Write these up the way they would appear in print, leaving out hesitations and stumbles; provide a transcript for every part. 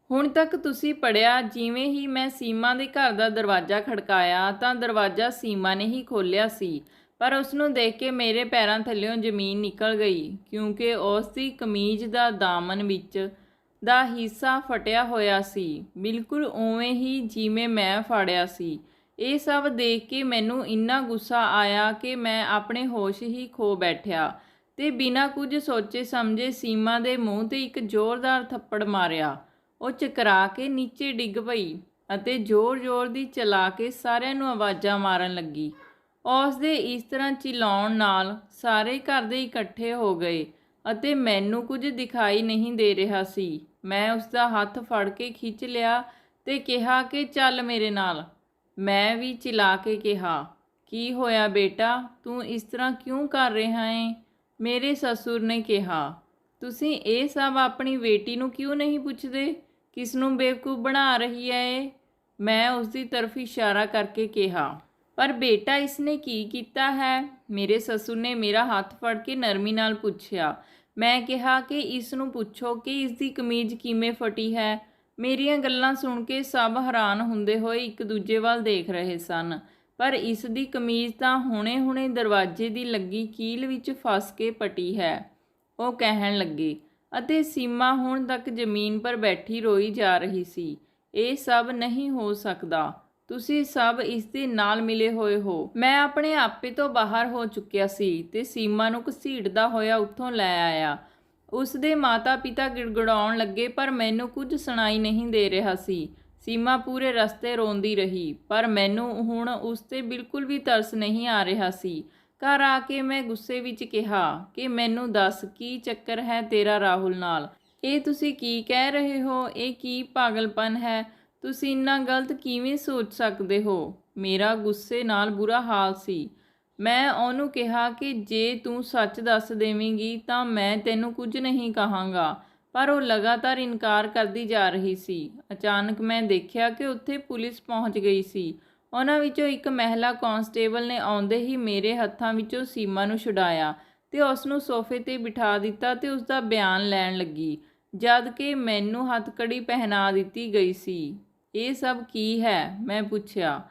ਹੁਣ ਤੱਕ ਤੁਸੀਂ ਪੜ੍ਹਿਆ ਜਿਵੇਂ ਹੀ ਮੈਂ ਸੀਮਾ ਦੇ ਘਰ ਦਾ ਦਰਵਾਜ਼ਾ ਖੜਕਾਇਆ ਤਾਂ ਦਰਵਾਜ਼ਾ ਸੀਮਾ ਨੇ ਹੀ ਖੋਲ੍ਹਿਆ ਸੀ, ਪਰ ਉਸ ਨੂੰ ਦੇਖ ਕੇ ਮੇਰੇ ਪੈਰਾਂ ਥੱਲਿਓਂ ਜ਼ਮੀਨ ਨਿਕਲ ਗਈ, ਕਿਉਂਕਿ ਉਸ ਦੀ ਕਮੀਜ਼ ਦਾ ਦਾਮਨ ਵਿੱਚ ਦਾ ਹਿੱਸਾ ਫਟਿਆ ਹੋਇਆ ਸੀ, ਬਿਲਕੁਲ ਉਵੇਂ ਹੀ ਜਿਵੇਂ ਮੈਂ ਫਾੜਿਆ ਸੀ। ਇਹ ਸਭ ਦੇਖ ਕੇ ਮੈਨੂੰ ਇੰਨਾ ਗੁੱਸਾ ਆਇਆ ਕਿ ਮੈਂ ਆਪਣੇ ਹੋਸ਼ ਹੀ ਖੋ ਬੈਠਿਆ ਤੇ ਬਿਨਾਂ ਕੁਝ ਸੋਚੇ ਸਮਝੇ ਸੀਮਾ ਦੇ ਮੂੰਹ 'ਤੇ ਇੱਕ ਜ਼ੋਰਦਾਰ ਥੱਪੜ ਮਾਰਿਆ। ਉਹ ਚਕਰਾ ਕੇ ਨੀਚੇ ਡਿੱਗ ਪਈ ਅਤੇ ਜ਼ੋਰ-ਜ਼ੋਰ ਦੀ ਚਲਾ ਕੇ ਸਾਰਿਆਂ ਨੂੰ ਆਵਾਜ਼ਾਂ ਮਾਰਨ ਲੱਗੀ। ਉਸ ਦੇ ਇਸ ਤਰ੍ਹਾਂ ਚਿਲਾਉਣ ਨਾਲ ਸਾਰੇ ਘਰ ਦੇ ਇਕੱਠੇ ਹੋ ਗਏ ਅਤੇ ਮੈਨੂੰ ਕੁਝ ਦਿਖਾਈ ਨਹੀਂ ਦੇ ਰਿਹਾ ਸੀ। ਮੈਂ ਉਸ ਦਾ ਹੱਥ ਫੜ ਕੇ ਖਿੱਚ ਲਿਆ ਤੇ ਕਿਹਾ ਕਿ ਚੱਲ ਮੇਰੇ ਨਾਲ। ਮੈਂ ਵੀ ਚਿਲਾ ਕੇ ਕਿਹਾ, ਕੀ ਹੋਇਆ ਬੇਟਾ, ਤੂੰ ਇਸ ਤਰ੍ਹਾਂ ਕਿਉਂ ਕਰ ਰਿਹਾ ਏਂ? ਮੇਰੇ ਸਸੁਰ ਨੇ ਕਿਹਾ, ਤੁਸੀਂ ਇਹ ਸਭ ਆਪਣੀ ਬੇਟੀ ਨੂੰ ਕਿਉਂ ਨਹੀਂ ਪੁੱਛਦੇ? ਕਿਸ ਨੂੰ ਬੇਵਕੂਫ ਬਣਾ ਰਹੀ ਹੈ ਇਹ? ਮੈਂ ਉਸ ਦੀ ਤਰਫ ਇਸ਼ਾਰਾ ਕਰਕੇ ਕਿਹਾ। ਪਰ ਬੇਟਾ ਇਸਨੇ ਕੀ ਕੀਤਾ ਹੈ? ਮੇਰੇ ਸਸੁਰ ਨੇ ਮੇਰਾ ਹੱਥ ਫੜ ਕੇ ਨਰਮੀ ਨਾਲ ਪੁੱਛਿਆ। ਮੈਂ ਕਿਹਾ ਕਿ ਇਸ ਨੂੰ ਪੁੱਛੋ ਕਿ ਇਸ ਦੀ ਕਮੀਜ਼ ਕਿਵੇਂ ਫਟੀ ਹੈ। ਮੇਰੀਆਂ ਗੱਲਾਂ ਸੁਣ ਕੇ ਸਭ ਹੈਰਾਨ ਹੁੰਦੇ ਹੋਏ ਇੱਕ ਦੂਜੇ ਵੱਲ ਦੇਖ ਰਹੇ ਸਨ, ਪਰ ਇਸ ਦੀ ਕਮੀਜ਼ ਤਾਂ ਹੁਣੇ-ਹੁਣੇ ਦਰਵਾਜ਼ੇ ਦੀ ਲੱਗੀ ਕੀਲ ਵਿੱਚ ਫਸ ਕੇ ਪਟੀ ਹੈ, ਉਹ ਕਹਿਣ ਲੱਗੇ, ਅਤੇ ਸੀਮਾ ਹੁਣ ਤੱਕ ਜ਼ਮੀਨ ਪਰ ਬੈਠੀ ਰੋਈ ਜਾ ਰਹੀ ਸੀ। ਇਹ ਸਭ ਨਹੀਂ ਹੋ ਸਕਦਾ, ਤੁਸੀਂ ਸਭ ਇਸ ਦੇ ਨਾਲ ਮਿਲੇ ਹੋਏ ਹੋ। ਮੈਂ ਆਪਣੇ ਆਪੇ ਤੋਂ ਬਾਹਰ ਹੋ ਚੁੱਕਿਆ ਸੀ ਤੇ ਸੀਮਾ ਨੂੰ ਘਸੀਟਦਾ ਹੋਇਆ ਉੱਥੋਂ ਲੈ ਆਇਆ। ਉਸ ਦੇ ਮਾਤਾ-ਪਿਤਾ ਗਿੜਗਿੜਾਉਣ ਲੱਗੇ, ਪਰ ਮੈਨੂੰ ਕੁਝ ਸੁਣਾਈ ਨਹੀਂ ਦੇ ਰਿਹਾ ਸੀ। ਸੀਮਾ ਪੂਰੇ ਰਸਤੇ ਰੋਂਦੀ ਰਹੀ, ਪਰ ਮੈਨੂੰ ਹੁਣ ਉਸ 'ਤੇ ਬਿਲਕੁਲ ਵੀ ਤਰਸ ਨਹੀਂ ਆ ਰਿਹਾ ਸੀ। ਘਰ ਆ ਕੇ ਮੈਂ ਗੁੱਸੇ ਵਿੱਚ ਕਿਹਾ ਕਿ ਮੈਨੂੰ ਦੱਸ, ਕੀ ਚੱਕਰ ਹੈ ਤੇਰਾ ਰਾਹੁਲ ਨਾਲ? ਇਹ ਤੁਸੀਂ ਕੀ ਕਹਿ ਰਹੇ ਹੋ? ਇਹ ਕੀ ਪਾਗਲਪਨ ਹੈ? ਤੁਸੀਂ ਇੰਨਾ ਗਲਤ ਕਿਵੇਂ ਸੋਚ ਸਕਦੇ ਹੋ? ਮੇਰਾ ਗੁੱਸੇ ਨਾਲ ਬੁਰਾ ਹਾਲ ਸੀ। ਮੈਂ ਉਹਨੂੰ ਕਿਹਾ ਕਿ ਜੇ ਤੂੰ ਸੱਚ ਦੱਸ ਦੇਵੇਂਗੀ ਤਾਂ ਮੈਂ ਤੈਨੂੰ ਕੁਝ ਨਹੀਂ ਕਹਾਂਗਾ, ਪਰ ਉਹ ਲਗਾਤਾਰ ਇਨਕਾਰ ਕਰਦੀ ਜਾ ਰਹੀ ਸੀ। ਅਚਾਨਕ ਮੈਂ ਦੇਖਿਆ ਕਿ ਉੱਥੇ ਪੁਲਿਸ ਪਹੁੰਚ ਗਈ ਸੀ। ਉਹਨਾਂ ਵਿੱਚੋਂ ਇੱਕ ਮਹਿਲਾ ਕਾਂਸਟੇਬਲ ਨੇ ਆਉਂਦੇ ਹੀ ਮੇਰੇ ਹੱਥਾਂ ਵਿੱਚੋਂ ਸੀਮਾ ਨੂੰ ਛੁਡਾਇਆ ਤੇ ਉਸ ਨੂੰ ਸੋਫੇ 'ਤੇ ਬਿਠਾ ਦਿੱਤਾ ਤੇ ਉਸ ਦਾ ਬਿਆਨ ਲੈਣ ਲੱਗੀ, ਜਦ ਕਿ ਮੈਨੂੰ ਹੱਥਕੜੀ ਪਹਿਨਾ ਦਿੱਤੀ ਗਈ ਸੀ। ਇਹ ਸਭ ਕੀ ਹੈ? ਮੈਂ ਪੁੱਛਿਆ।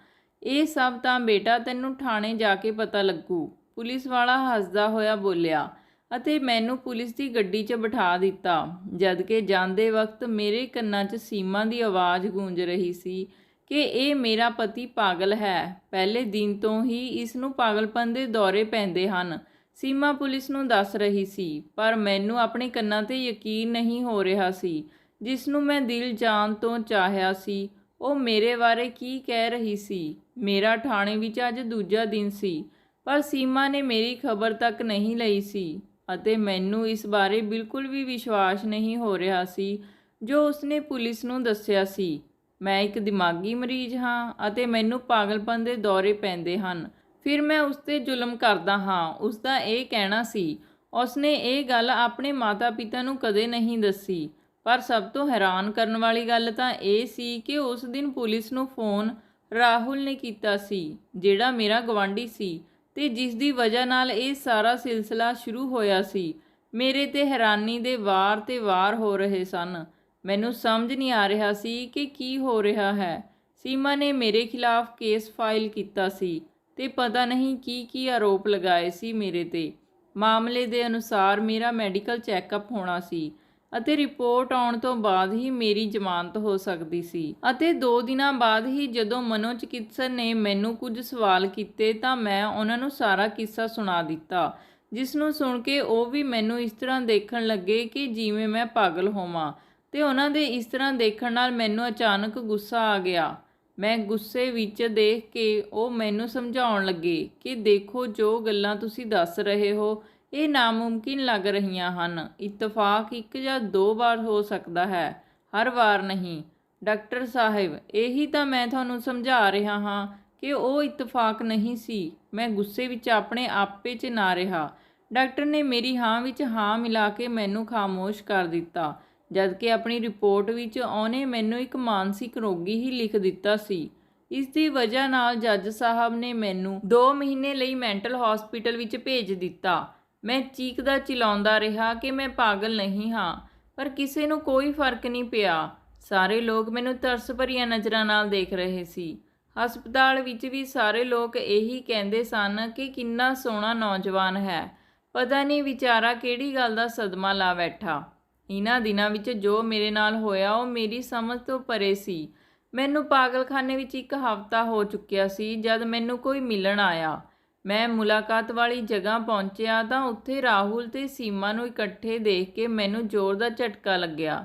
ਇਹ ਸਭ ਤਾਂ ਬੇਟਾ ਤੈਨੂੰ ਥਾਣੇ ਜਾ ਕੇ ਪਤਾ ਲੱਗੂ, ਪੁਲਿਸ ਵਾਲਾ ਹੱਸਦਾ ਹੋਇਆ ਬੋਲਿਆ, ਅਤੇ ਮੈਨੂੰ ਪੁਲਿਸ ਦੀ ਗੱਡੀ 'ਚ ਬਿਠਾ ਦਿੱਤਾ। ਜਦ ਕਿ ਜਾਂਦੇ ਵਕਤ ਮੇਰੇ ਕੰਨਾਂ 'ਚ ਸੀਮਾ ਦੀ ਆਵਾਜ਼ ਗੂੰਜ ਰਹੀ ਸੀ ਕਿ ਇਹ ਮੇਰਾ ਪਤੀ ਪਾਗਲ ਹੈ। ਪਹਿਲੇ ਦਿਨ ਤੋਂ ਹੀ ਇਸ ਨੂੰ ਪਾਗਲਪਨ ਦੇ ਦੌਰੇ ਪੈਂਦੇ ਹਨ, ਸੀਮਾ ਪੁਲਿਸ ਨੂੰ ਦੱਸ ਰਹੀ ਸੀ, ਪਰ ਮੈਨੂੰ ਆਪਣੇ ਕੰਨਾਂ 'ਤੇ ਯਕੀਨ ਨਹੀਂ ਹੋ ਰਿਹਾ ਸੀ। ਜਿਸ ਨੂੰ ਮੈਂ ਦਿਲ ਜਾਨ ਤੋਂ ਚਾਹਿਆ ਸੀ, ਉਹ ਮੇਰੇ ਬਾਰੇ ਕੀ ਕਹਿ ਰਹੀ ਸੀ? ਮੇਰਾ ਥਾਣੇ ਵਿੱਚ ਅੱਜ ਦੂਜਾ ਦਿਨ ਸੀ, ਪਰ ਸੀਮਾ ਨੇ ਮੇਰੀ ਖਬਰ ਤੱਕ ਨਹੀਂ ਲਈ ਸੀ ਅਤੇ ਮੈਨੂੰ ਇਸ ਬਾਰੇ ਬਿਲਕੁਲ ਵੀ ਵਿਸ਼ਵਾਸ ਨਹੀਂ ਹੋ ਰਿਹਾ ਸੀ ਜੋ ਉਸਨੇ ਪੁਲਿਸ ਨੂੰ ਦੱਸਿਆ ਸੀ। ਮੈਂ ਇੱਕ ਦਿਮਾਗੀ ਮਰੀਜ਼ ਹਾਂ ਅਤੇ ਮੈਨੂੰ ਪਾਗਲਪਨ ਦੇ ਦੌਰੇ ਪੈਂਦੇ ਹਨ। ਫਿਰ ਮੈਂ ਉਸ 'ਤੇ ਜ਼ੁਲਮ ਕਰਦਾ ਹਾਂ, ਉਸ ਦਾ ਇਹ ਕਹਿਣਾ ਸੀ। ਉਸਨੇ ਇਹ ਗੱਲ ਆਪਣੇ ਮਾਤਾ-ਪਿਤਾ ਨੂੰ ਕਦੇ ਨਹੀਂ ਦੱਸੀ। ਪਰ ਸਭ ਤੋਂ ਹੈਰਾਨ ਕਰਨ ਵਾਲੀ ਗੱਲ ਤਾਂ ਇਹ ਸੀ ਕਿ ਉਸ ਦਿਨ ਪੁਲਿਸ ਨੂੰ ਫੋਨ ਰਾਹੁਲ ਨੇ ਕੀਤਾ ਸੀ, ਜਿਹੜਾ ਮੇਰਾ ਗਵਾਂਢੀ ਸੀ ਤੇ ਜਿਸ ਦੀ ਵਜ੍ਹਾ ਨਾਲ ਇਹ ਸਾਰਾ ਸਿਲਸਿਲਾ ਸ਼ੁਰੂ ਹੋਇਆ ਸੀ। ਮੇਰੇ ਤੇ ਹੈਰਾਨੀ ਦੇ ਵਾਰ ਤੇ ਵਾਰ ਹੋ ਰਹੇ ਸਨ। ਮੈਨੂੰ ਸਮਝ ਨਹੀਂ ਆ ਰਿਹਾ ਸੀ ਕਿ ਕੀ ਹੋ ਰਿਹਾ ਹੈ। ਸੀਮਾ ਨੇ ਮੇਰੇ ਖਿਲਾਫ ਕੇਸ ਫਾਈਲ ਕੀਤਾ ਸੀ ਤੇ ਪਤਾ ਨਹੀਂ ਕੀ ਆਰੋਪ ਲਗਾਏ ਸੀ ਮੇਰੇ ਤੇ। ਮਾਮਲੇ ਦੇ ਅਨੁਸਾਰ ਮੇਰਾ ਮੈਡੀਕਲ ਚੈੱਕਅਪ ਹੋਣਾ ਸੀ ਅਤੇ ਰਿਪੋਰਟ ਆਉਣ ਤੋਂ ਬਾਅਦ ਹੀ ਮੇਰੀ ਜ਼ਮਾਨਤ ਹੋ ਸਕਦੀ ਸੀ। ਅਤੇ 2 ਦਿਨਾਂ ਬਾਅਦ ਹੀ ਜਦੋਂ ਮਨੋਚਿਕਿਤਸਕ ਨੇ ਮੈਨੂੰ ਕੁਝ ਸਵਾਲ ਕੀਤੇ ਤਾਂ ਮੈਂ ਉਹਨਾਂ ਨੂੰ ਸਾਰਾ ਕਿੱਸਾ ਸੁਣਾ ਦਿੱਤਾ, ਜਿਸ ਨੂੰ ਸੁਣ ਕੇ ਉਹ ਵੀ ਮੈਨੂੰ ਇਸ ਤਰ੍ਹਾਂ ਦੇਖਣ ਲੱਗੇ ਕਿ ਜਿਵੇਂ ਮੈਂ ਪਾਗਲ ਹੋਵਾਂ, ਤੇ ਉਹਨਾਂ ਦੇ ਇਸ ਤਰ੍ਹਾਂ ਦੇਖਣ ਨਾਲ ਮੈਨੂੰ ਅਚਾਨਕ ਗੁੱਸਾ ਆ ਗਿਆ। ਮੈਂ ਗੁੱਸੇ ਵਿੱਚ ਦੇਖ ਕੇ ਉਹ ਮੈਨੂੰ ਸਮਝਾਉਣ ਲੱਗੇ ਕਿ ਦੇਖੋ, ਜੋ ਗੱਲਾਂ ਤੁਸੀਂ ਦੱਸ ਰਹੇ ਹੋ ਇਹ ਨਾਮੁਮਕਿਨ ਲੱਗ ਰਹੀਆਂ ਹਨ। ਇਤਫਾਕ 1 ਜਾਂ 2 ਵਾਰ ਹੋ ਸਕਦਾ ਹੈ, ਹਰ ਵਾਰ ਨਹੀਂ। ਡਾਕਟਰ ਸਾਹਿਬ, ਇਹੀ ਤਾਂ ਮੈਂ ਤੁਹਾਨੂੰ ਸਮਝਾ ਰਿਹਾ ਹਾਂ ਕਿ ਉਹ ਇਤਫਾਕ ਨਹੀਂ ਸੀ। ਮੈਂ ਗੁੱਸੇ ਵਿੱਚ ਆਪਣੇ ਆਪੇ 'ਚ ਨਾ ਰਿਹਾ। ਡਾਕਟਰ ਨੇ ਮੇਰੀ ਹਾਂ ਵਿੱਚ ਹਾਂ ਮਿਲਾ ਕੇ ਮੈਨੂੰ ਖਾਮੋਸ਼ ਕਰ ਦਿੱਤਾ, ਜਦਕਿ ਆਪਣੀ ਰਿਪੋਰਟ ਵਿੱਚ ਉਹਨੇ ਮੈਨੂੰ ਇੱਕ ਮਾਨਸਿਕ ਰੋਗੀ ਹੀ ਲਿਖ ਦਿੱਤਾ ਸੀ। ਇਸ ਦੀ ਵਜ੍ਹਾ ਨਾਲ ਜੱਜ ਸਾਹਿਬ ਨੇ ਮੈਨੂੰ 2 ਮਹੀਨੇ ਲਈ ਮੈਂਟਲ ਹਸਪੀਟਲ ਵਿੱਚ ਭੇਜ ਦਿੱਤਾ। ਮੈਂ ਚੀਕਦਾ ਚਿਲਾਉਂਦਾ ਰਿਹਾ ਕਿ ਮੈਂ ਪਾਗਲ ਨਹੀਂ ਹਾਂ, ਪਰ ਕਿਸੇ ਨੂੰ ਕੋਈ ਫਰਕ ਨਹੀਂ ਪਿਆ। ਸਾਰੇ ਲੋਕ ਮੈਨੂੰ ਤਰਸ ਭਰੀਆਂ ਨਜ਼ਰਾਂ ਨਾਲ ਦੇਖ ਰਹੇ ਸੀ। ਹਸਪਤਾਲ ਵਿੱਚ ਵੀ ਸਾਰੇ ਲੋਕ ਇਹੀ ਕਹਿੰਦੇ ਸਨ ਕਿ ਕਿੰਨਾ ਸੋਹਣਾ ਨੌਜਵਾਨ ਹੈ। ਪਤਾ ਨਹੀਂ ਵਿਚਾਰਾ ਕਿਹੜੀ ਗੱਲ ਦਾ ਸਦਮਾ ਲਾ ਬੈਠਾ। ਇਹਨਾਂ ਦਿਨਾਂ ਵਿੱਚ ਜੋ ਮੇਰੇ ਨਾਲ ਹੋਇਆ ਉਹ ਮੇਰੀ ਸਮਝ ਤੋਂ ਪਰੇ ਸੀ। ਮੈਨੂੰ ਪਾਗਲਖਾਨੇ ਵਿੱਚ 1 ਹਫ਼ਤਾ ਹੋ ਚੁੱਕਿਆ ਸੀ ਜਦ ਮੈਨੂੰ ਕੋਈ ਮਿਲਣ ਆਇਆ। ਮੈਂ ਮੁਲਾਕਾਤ ਵਾਲੀ ਜਗ੍ਹਾ ਪਹੁੰਚਿਆ ਤਾਂ ਉੱਥੇ ਰਾਹੁਲ ਤੇ ਸੀਮਾ ਨੂੰ ਇਕੱਠੇ ਦੇਖ ਕੇ ਮੈਨੂੰ ਜ਼ੋਰ ਦਾ ਝਟਕਾ ਲੱਗਿਆ।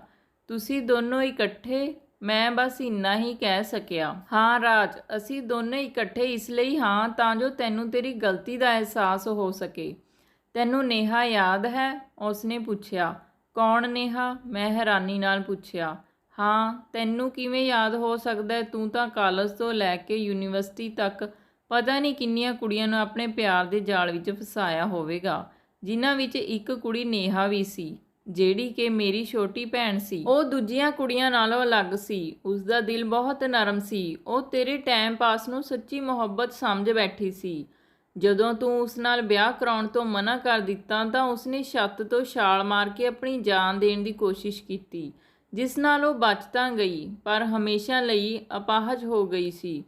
ਤੁਸੀਂ ਦੋਨੋਂ ਇਕੱਠੇ? ਮੈਂ ਬਸ ਇੰਨਾ ਹੀ ਕਹਿ ਸਕਿਆ। ਹਾਂ ਰਾਜ, ਅਸੀਂ ਦੋਨੇ ਇਕੱਠੇ ਇਸ ਲਈ ਹਾਂ ਤਾਂ ਜੋ ਤੈਨੂੰ ਤੇਰੀ ਗਲਤੀ ਦਾ ਅਹਿਸਾਸ ਹੋ ਸਕੇ। ਤੈਨੂੰ ਨੇਹਾ ਯਾਦ ਹੈ? ਉਸਨੇ ਪੁੱਛਿਆ। ਕੌਣ ਨੇਹਾ? ਮੈਂ ਹੈਰਾਨੀ ਨਾਲ ਪੁੱਛਿਆ। ਹਾਂ, ਤੈਨੂੰ ਕਿਵੇਂ ਯਾਦ ਹੋ ਸਕਦਾ? ਤੂੰ ਤਾਂ ਕਾਲਜ ਤੋਂ ਲੈ ਕੇ ਯੂਨੀਵਰਸਿਟੀ ਤੱਕ ਪਤਾ ਨਹੀਂ ਕਿੰਨੀਆਂ ਕੁੜੀਆਂ ਨੂੰ ਆਪਣੇ ਪਿਆਰ ਦੇ ਜਾਲ ਵਿੱਚ ਫਸਾਇਆ ਹੋਵੇਗਾ, ਜਿਨ੍ਹਾਂ ਵਿੱਚ ਇੱਕ ਕੁੜੀ ਨੇਹਾ ਵੀ ਸੀ, ਜਿਹੜੀ ਕਿ ਮੇਰੀ ਛੋਟੀ ਭੈਣ ਸੀ। ਉਹ ਦੂਜੀਆਂ ਕੁੜੀਆਂ ਨਾਲੋਂ ਅਲੱਗ ਸੀ। ਉਸ ਦਾ ਦਿਲ ਬਹੁਤ ਨਰਮ ਸੀ। ਉਹ ਤੇਰੇ ਟਾਈਮ ਪਾਸ ਨੂੰ ਸੱਚੀ ਮੁਹੱਬਤ ਸਮਝ ਬੈਠੀ ਸੀ। ਜਦੋਂ ਤੂੰ ਉਸ ਨਾਲ ਵਿਆਹ ਕਰਾਉਣ ਤੋਂ ਮਨਾ ਕਰ ਦਿੱਤਾ ਤਾਂ ਉਸਨੇ ਛੱਤ ਤੋਂ ਛਾਲ ਮਾਰ ਕੇ ਆਪਣੀ ਜਾਨ ਦੇਣ ਦੀ ਕੋਸ਼ਿਸ਼ ਕੀਤੀ, ਜਿਸ ਨਾਲ ਉਹ ਬਚ ਤਾਂ ਗਈ ਪਰ ਹਮੇਸ਼ਾ ਲਈ ਅਪਾਹਜ ਹੋ ਗਈ ਸੀ।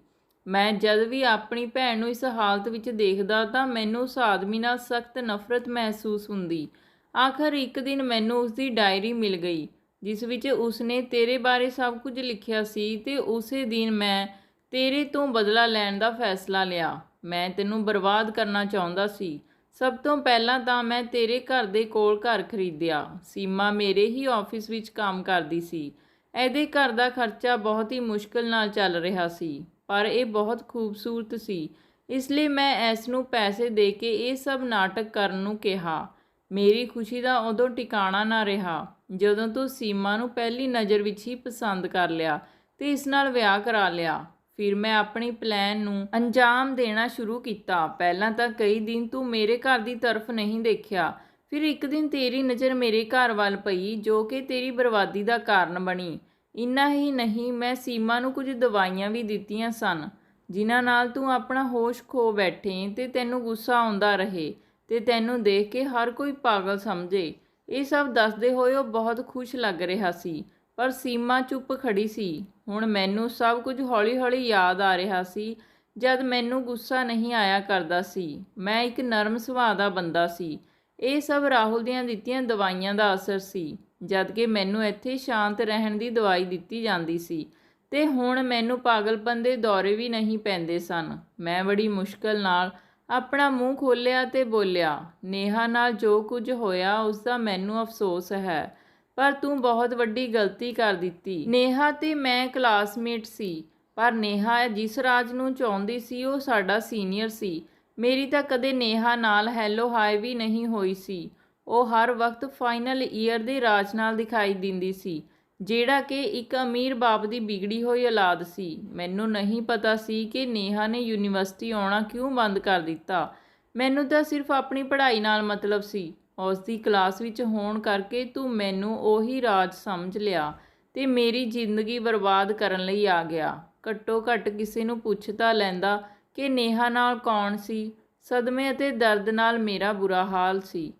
ਮੈਂ ਜਦ ਵੀ ਆਪਣੀ ਭੈਣ ਨੂੰ ਇਸ ਹਾਲਤ ਵਿੱਚ ਦੇਖਦਾ ਤਾਂ ਮੈਨੂੰ ਉਸ ਆਦਮੀ ਨਾਲ ਸਖਤ ਨਫ਼ਰਤ ਮਹਿਸੂਸ ਹੁੰਦੀ। ਆਖਰ ਇੱਕ ਦਿਨ ਮੈਨੂੰ ਉਸਦੀ ਡਾਇਰੀ ਮਿਲ ਗਈ, ਜਿਸ ਵਿੱਚ ਉਸਨੇ ਤੇਰੇ ਬਾਰੇ ਸਭ ਕੁਝ ਲਿਖਿਆ ਸੀ ਤੇ ਉਸੇ ਦਿਨ ਮੈਂ ਤੇਰੇ ਤੋਂ ਬਦਲਾ ਲੈਣ ਦਾ ਫੈਸਲਾ ਲਿਆ। ਮੈਂ ਤੈਨੂੰ ਬਰਬਾਦ ਕਰਨਾ ਚਾਹੁੰਦਾ ਸੀ। ਸਭ ਤੋਂ ਪਹਿਲਾਂ ਤਾਂ ਮੈਂ ਤੇਰੇ ਘਰ ਦੇ ਕੋਲ ਘਰ ਖਰੀਦਿਆ। ਸੀਮਾ ਮੇਰੇ ਹੀ ਆਫਿਸ ਵਿੱਚ ਕੰਮ ਕਰਦੀ ਸੀ। ਇਹਦੇ ਘਰ ਦਾ ਖਰਚਾ ਬਹੁਤ ਹੀ ਮੁਸ਼ਕਲ ਨਾਲ ਚੱਲ ਰਿਹਾ ਸੀ, ਪਰ ਇਹ ਬਹੁਤ ਖੂਬਸੂਰਤ ਸੀ, ਇਸ ਲਈ ਮੈਂ ਇਸ ਨੂੰ ਪੈਸੇ ਦੇ ਕੇ ਇਹ ਸਭ ਨਾਟਕ ਕਰਨ ਨੂੰ ਕਿਹਾ। ਮੇਰੀ ਖੁਸ਼ੀ ਦਾ ਉਦੋਂ ਟਿਕਾਣਾ ਨਾ ਰਿਹਾ ਜਦੋਂ ਤੂੰ ਸੀਮਾ ਨੂੰ ਪਹਿਲੀ ਨਜ਼ਰ ਵਿੱਚ ਹੀ ਪਸੰਦ ਕਰ ਲਿਆ ਤੇ ਇਸ ਨਾਲ ਵਿਆਹ ਕਰਾ ਲਿਆ। ਫਿਰ ਮੈਂ ਆਪਣੀ ਪਲਾਨ ਨੂੰ ਅੰਜਾਮ ਦੇਣਾ ਸ਼ੁਰੂ ਕੀਤਾ। ਪਹਿਲਾਂ ਤਾਂ ਕਈ ਦਿਨ ਤੂੰ ਮੇਰੇ ਘਰ ਦੀ ਤਰਫ ਨਹੀਂ ਦੇਖਿਆ। ਫਿਰ ਇੱਕ ਦਿਨ ਤੇਰੀ ਨਜ਼ਰ ਮੇਰੇ ਘਰ ਵੱਲ ਪਈ, ਜੋ ਕਿ ਤੇਰੀ ਬਰਬਾਦੀ ਦਾ ਕਾਰਨ ਬਣੀ। ਇੰਨਾ ਹੀ ਨਹੀਂ, ਮੈਂ ਸੀਮਾ ਨੂੰ ਕੁਝ ਦਵਾਈਆਂ ਵੀ ਦਿੱਤੀਆਂ ਸਨ, ਜਿਨ੍ਹਾਂ ਨਾਲ ਤੂੰ ਆਪਣਾ ਹੋਸ਼ ਖੋ ਬੈਠੇ ਤੇ ਤੈਨੂੰ ਗੁੱਸਾ ਆਉਂਦਾ ਰਹੇ ਤੇ ਤੈਨੂੰ ਦੇਖ ਕੇ ਹਰ ਕੋਈ ਪਾਗਲ ਸਮਝੇ। ਇਹ ਸਭ ਦੱਸਦੇ ਹੋਏ ਉਹ ਬਹੁਤ ਖੁਸ਼ ਲੱਗ ਰਿਹਾ ਸੀ, ਪਰ ਸੀਮਾ ਚੁੱਪ ਖੜੀ ਸੀ। ਹੁਣ ਮੈਨੂੰ ਸਭ ਕੁਝ ਹੌਲੀ-ਹੌਲੀ ਯਾਦ ਆ ਰਿਹਾ ਸੀ। ਜਦ ਮੈਨੂੰ ਗੁੱਸਾ ਨਹੀਂ ਆਇਆ ਕਰਦਾ ਸੀ, ਮੈਂ ਇੱਕ ਨਰਮ ਸੁਭਾਅ ਦਾ ਬੰਦਾ ਸੀ। ਇਹ ਸਭ ਰਾਹੁਲ ਦੀਆਂ ਦਿੱਤੀਆਂ ਦਵਾਈਆਂ ਦਾ ਅਸਰ ਸੀ, ਜਦ ਕਿ ਮੈਨੂੰ ਇੱਥੇ ਸ਼ਾਂਤ ਰਹਿਣ ਦੀ ਦਵਾਈ ਦਿੱਤੀ ਜਾਂਦੀ ਸੀ ਤੇ ਹੁਣ ਮੈਨੂੰ ਪਾਗਲਪਨ ਦੇ ਦੌਰੇ ਵੀ ਨਹੀਂ ਪੈਂਦੇ ਸਨ। ਮੈਂ ਬੜੀ ਮੁਸ਼ਕਲ ਨਾਲ ਆਪਣਾ ਮੂੰਹ ਖੋਲ੍ਹਿਆ ਤੇ ਬੋਲਿਆ, ਨੇਹਾ ਨਾਲ ਜੋ ਕੁਝ ਹੋਇਆ ਉਸ ਦਾ ਮੈਨੂੰ ਅਫਸੋਸ ਹੈ, ਪਰ ਤੂੰ ਬਹੁਤ ਵੱਡੀ ਗਲਤੀ ਕਰ ਦਿੱਤੀ। ਨੇਹਾ ਤੇ ਮੈਂ ਕਲਾਸਮੇਟ ਸੀ, ਪਰ ਨੇਹਾ ਜਿਸ ਰਾਜ ਨੂੰ ਚਾਹੁੰਦੀ ਸੀ ਉਹ ਸਾਡਾ ਸੀਨੀਅਰ ਸੀ। ਮੇਰੀ ਤਾਂ ਕਦੇ ਨੇਹਾ ਨਾਲ ਹੈਲੋ ਹਾਏ ਵੀ ਨਹੀਂ ਹੋਈ ਸੀ। ਉਹ ਹਰ ਵਕਤ ਫਾਈਨਲ ਈਅਰ ਦੇ ਰਾਜ ਨਾਲ ਦਿਖਾਈ ਦਿੰਦੀ ਸੀ, ਜਿਹੜਾ ਕਿ ਇੱਕ ਅਮੀਰ ਬਾਪ ਦੀ ਵਿਗੜੀ ਹੋਈ ਔਲਾਦ ਸੀ। ਮੈਨੂੰ ਨਹੀਂ ਪਤਾ ਸੀ ਕਿ ਨੇਹਾ ਨੇ ਯੂਨੀਵਰਸਿਟੀ ਆਉਣਾ ਕਿਉਂ ਬੰਦ ਕਰ ਦਿੱਤਾ। ਮੈਨੂੰ ਤਾਂ ਸਿਰਫ ਆਪਣੀ ਪੜ੍ਹਾਈ ਨਾਲ ਮਤਲਬ ਸੀ। ਉਸ ਦੀ ਕਲਾਸ ਵਿੱਚ ਹੋਣ ਕਰਕੇ ਤੂੰ ਮੈਨੂੰ ਉਹੀ ਰਾਜ ਸਮਝ ਲਿਆ ਤੇ ਮੇਰੀ ਜ਼ਿੰਦਗੀ ਬਰਬਾਦ ਕਰਨ ਲਈ ਆ ਗਿਆ। ਘੱਟੋ ਘੱਟ ਕਿਸੇ ਨੂੰ ਪੁੱਛ ਤਾਂ ਲੈਂਦਾ ਕਿ ਨੇਹਾ ਨਾਲ ਕੌਣ ਸੀ। ਸਦਮੇ ਅਤੇ ਦਰਦ ਨਾਲ ਮੇਰਾ ਬੁਰਾ ਹਾਲ ਸੀ।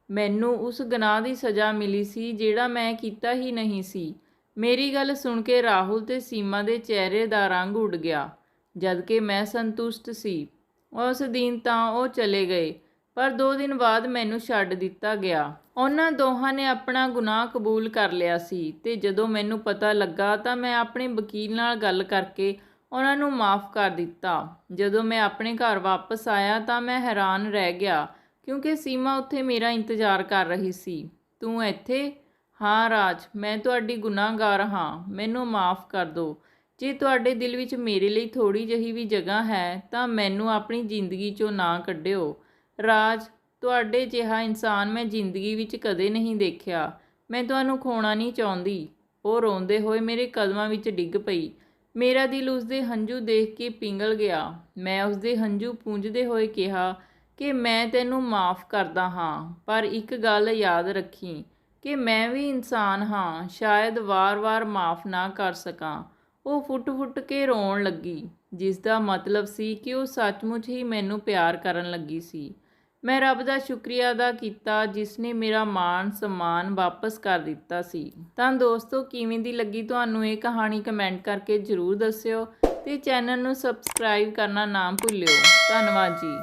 ਮੈਨੂੰ ਉਸ ਗੁਨਾਹ ਦੀ ਸਜ਼ਾ ਮਿਲੀ ਸੀ ਜਿਹੜਾ ਮੈਂ ਕੀਤਾ ਹੀ ਨਹੀਂ ਸੀ। ਮੇਰੀ ਗੱਲ ਸੁਣ ਕੇ ਰਾਹੁਲ ਤੇ ਸੀਮਾ ਦੇ ਚਿਹਰੇ ਦਾ ਰੰਗ ਉੱਡ ਗਿਆ, ਜਦਕਿ ਮੈਂ ਸੰਤੁਸ਼ਟ ਸੀ। ਉਸ ਦਿਨ ਤਾਂ ਉਹ ਚਲੇ ਗਏ, ਪਰ 2 ਦਿਨ ਬਾਅਦ ਮੈਨੂੰ ਛੱਡ ਦਿੱਤਾ ਗਿਆ। ਉਹਨਾਂ ਦੋਹਾਂ ਨੇ ਆਪਣਾ ਗੁਨਾਹ ਕਬੂਲ ਕਰ ਲਿਆ ਸੀ ਤੇ ਜਦੋਂ ਮੈਨੂੰ ਪਤਾ ਲੱਗਾ ਤਾਂ ਮੈਂ ਆਪਣੇ ਵਕੀਲ ਨਾਲ ਗੱਲ ਕਰਕੇ ਉਹਨਾਂ ਨੂੰ ਮਾफ़ ਕਰ ਦਿੱਤਾ। ਜਦੋਂ ਮੈਂ ਆਪਣੇ ਘਰ ਵਾਪਸ ਆਇਆ ਤਾਂ ਮੈਂ ਹੈਰਾਨ ਰਹਿ ਗਿਆ, ਕਿਉਂਕਿ ਸੀਮਾ ਉੱਥੇ ਮੇਰਾ ਇੰਤਜ਼ਾਰ ਕਰ ਰਹੀ ਸੀ। ਤੂੰ ਇੱਥੇ? ਹਾਂ ਰਾਜ, ਮੈਂ ਤੁਹਾਡੀ ਗੁਨਾਹਗਾਰ ਹਾਂ। ਮੈਨੂੰ ਮਾफ़ ਕਰ ਦਿਓ। ਜੇ ਤੁਹਾਡੇ ਦਿਲ ਵਿੱਚ ਮੇਰੇ ਲਈ ਥੋੜ੍ਹੀ ਜਿਹੀ ਵੀ ਜਗ੍ਹਾ ਹੈ ਤਾਂ ਮੈਨੂੰ ਆਪਣੀ ਜ਼ਿੰਦਗੀ 'ਚੋਂ ਨਾ ਕੱਢਿਓ। ਰਾਜ, ਤੁਹਾਡੇ ਜਿਹਾ ਇਨਸਾਨ ਮੈਂ ਜ਼ਿੰਦਗੀ ਵਿੱਚ ਕਦੇ ਨਹੀਂ ਦੇਖਿਆ। ਮੈਂ ਤੁਹਾਨੂੰ ਖੋਣਾ ਨਹੀਂ ਚਾਹੁੰਦੀ। ਉਹ ਰੋਂਦੇ ਹੋਏ ਮੇਰੇ ਕਦਮਾਂ ਵਿੱਚ ਡਿੱਗ ਪਈ। ਮੇਰਾ ਦਿਲ ਉਸਦੇ ਹੰਝੂ ਦੇਖ ਕੇ ਪਿਘਲ ਗਿਆ। ਮੈਂ ਉਸਦੇ ਹੰਝੂ ਪੂੰਝਦੇ ਹੋਏ ਕਿਹਾ ਕਿ ਮੈਂ ਤੈਨੂੰ ਮਾफ़ ਕਰਦਾ ਹਾਂ, ਪਰ ਇੱਕ ਗੱਲ ਯਾਦ ਰੱਖੀ ਕਿ ਮੈਂ ਵੀ ਇਨਸਾਨ ਹਾਂ, ਸ਼ਾਇਦ ਵਾਰ-ਵਾਰ ਮਾफ़ ਨਾ ਕਰ ਸਕਾਂ। ਉਹ ਫੁੱਟ-ਫੁੱਟ ਕੇ ਰੋਣ ਲੱਗੀ, ਜਿਸ ਦਾ ਮਤਲਬ ਸੀ ਕਿ ਉਹ ਸੱਚਮੁੱਚ ਹੀ ਮੈਨੂੰ ਪਿਆਰ ਕਰਨ ਲੱਗੀ ਸੀ। ਮੈਂ ਰੱਬ ਦਾ ਸ਼ੁਕਰੀਆ ਅਦਾ ਕੀਤਾ ਜਿਸ ਨੇ ਮੇਰਾ ਮਾਣ ਸਨਮਾਨ ਵਾਪਸ ਕਰ ਦਿੱਤਾ ਸੀ। ਤਾਂ ਦੋਸਤੋ, ਕਿਵੇਂ ਦੀ ਲੱਗੀ ਤੁਹਾਨੂੰ ਇਹ ਕਹਾਣੀ ਕਮੈਂਟ ਕਰਕੇ ਜ਼ਰੂਰ ਦੱਸਿਓ ਤੇ ਚੈਨਲ ਨੂੰ ਸਬਸਕ੍ਰਾਈਬ ਕਰਨਾ ਨਾ ਭੁੱਲਿਓ। ਧੰਨਵਾਦ ਜੀ।